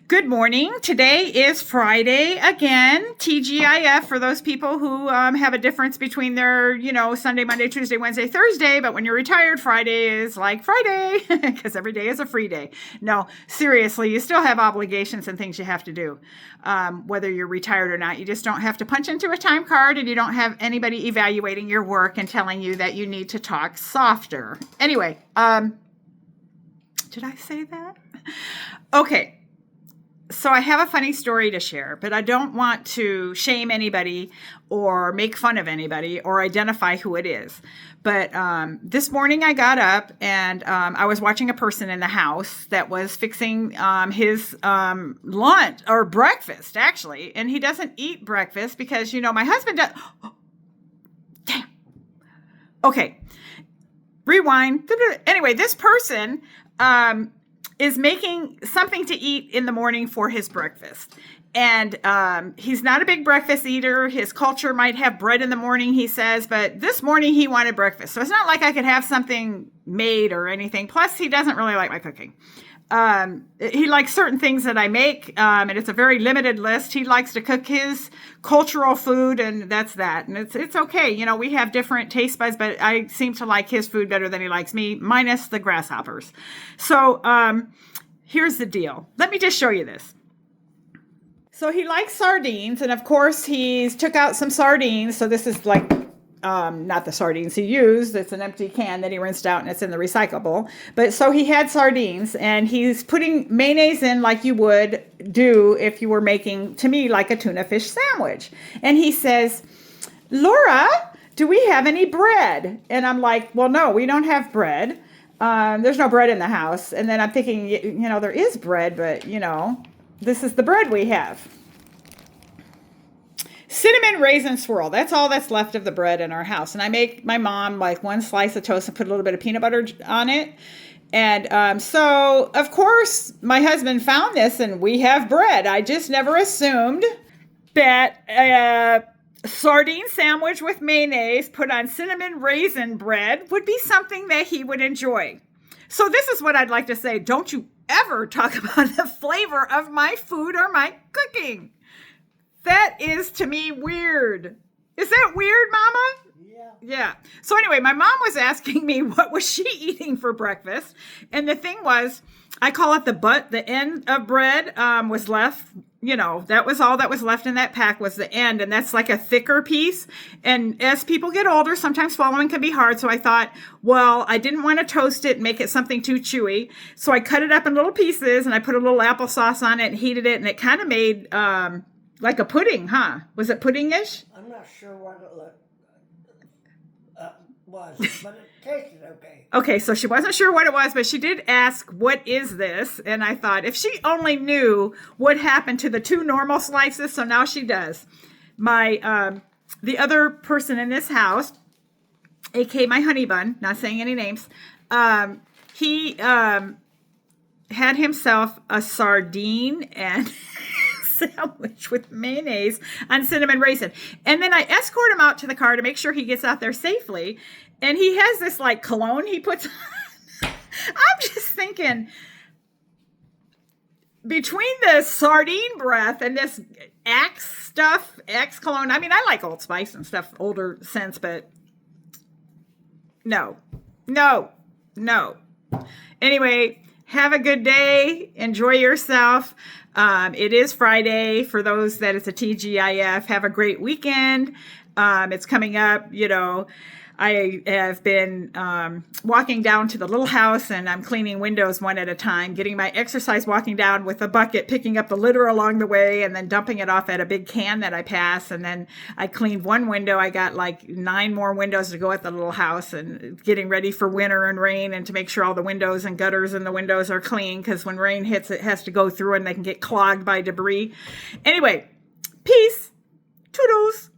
Good morning. Today is Friday again. TGIF for those people who have a difference between their, Sunday, Monday, Tuesday, Wednesday, Thursday. But when you're retired, Friday is like Friday because every day is a free day. No, seriously, you still have obligations and things you have to do. Whether you're retired or not, you just don't have to punch into a time card and you don't have anybody evaluating your work and telling you that you need to talk softer. Anyway, did I say that? Okay. So I have a funny story to share, but I don't want to shame anybody or make fun of anybody or identify who it is. But this morning I got up and I was watching a person in the house that was fixing his lunch or breakfast, actually. And he doesn't eat breakfast because, my husband does. Damn. Okay. Rewind. Anyway, this person is making something to eat in the morning for his breakfast. And he's not a big breakfast eater. His culture might have bread in the morning, he says, but this morning he wanted breakfast. So it's not like I could have something made or anything. Plus, he doesn't really like my cooking. He likes certain things that I make, and it's a very limited list. He likes to cook his cultural food, and that's that. And it's okay. We have different taste buds, but I seem to like his food better than he likes me, minus the grasshoppers. So here's the deal. Let me just show you this. So he likes sardines, and of course he's took out some sardines. So this is like not the sardines he used. It's an empty can that he rinsed out and it's in the recyclable. But so he had sardines and he's putting mayonnaise in like you would do if you were making, to me, like a tuna fish sandwich. And he says, Laura, do we have any bread? And I'm like, well, no, we don't have bread. There's no bread in the house. And then I'm thinking, there is bread, but, this is the bread we have. Cinnamon raisin swirl. That's all that's left of the bread in our house. And I make my mom like one slice of toast and put a little bit of peanut butter on it. And so, of course, my husband found this and we have bread. I just never assumed that a sardine sandwich with mayonnaise put on cinnamon raisin bread would be something that he would enjoy. So this is what I'd like to say. Don't you ever talk about the flavor of my food or my cooking. That is, to me, weird. Is that weird, Mama? Yeah. So anyway, my mom was asking me what was she eating for breakfast. And the thing was, I call it the end of bread was left. That was all that was left in that pack was the end. And that's like a thicker piece. And as people get older, sometimes swallowing can be hard. So I thought, well, I didn't want to toast it and make it something too chewy. So I cut it up in little pieces and I put a little applesauce on it and heated it. And it kind of made like a pudding, huh? Was it pudding-ish? I'm not sure what it was, but it tasted okay. Okay, so she wasn't sure what it was, but she did ask, what is this? And I thought, if she only knew what happened to the two normal slices, so now she does. The other person in this house, aka my honey bun, not saying any names, he had himself a sardine and sandwich with mayonnaise on cinnamon raisin. And then I escort him out to the car to make sure he gets out there safely. And he has this like cologne he puts on. I'm just thinking, between the sardine breath and this Axe cologne, I mean, I like Old Spice and stuff, older scents, but no. Anyway, have a good day. Enjoy yourself. It is Friday. For those that it's a TGIF, have a great weekend. It's coming up, I have been walking down to the little house and I'm cleaning windows one at a time, getting my exercise walking down with a bucket, picking up the litter along the way and then dumping it off at a big can that I pass. And then I cleaned one window. I got like 9 more windows to go at the little house and getting ready for winter and rain and to make sure all the windows and gutters in the windows are clean because when rain hits, it has to go through and they can get clogged by debris. Anyway, peace. Toodles.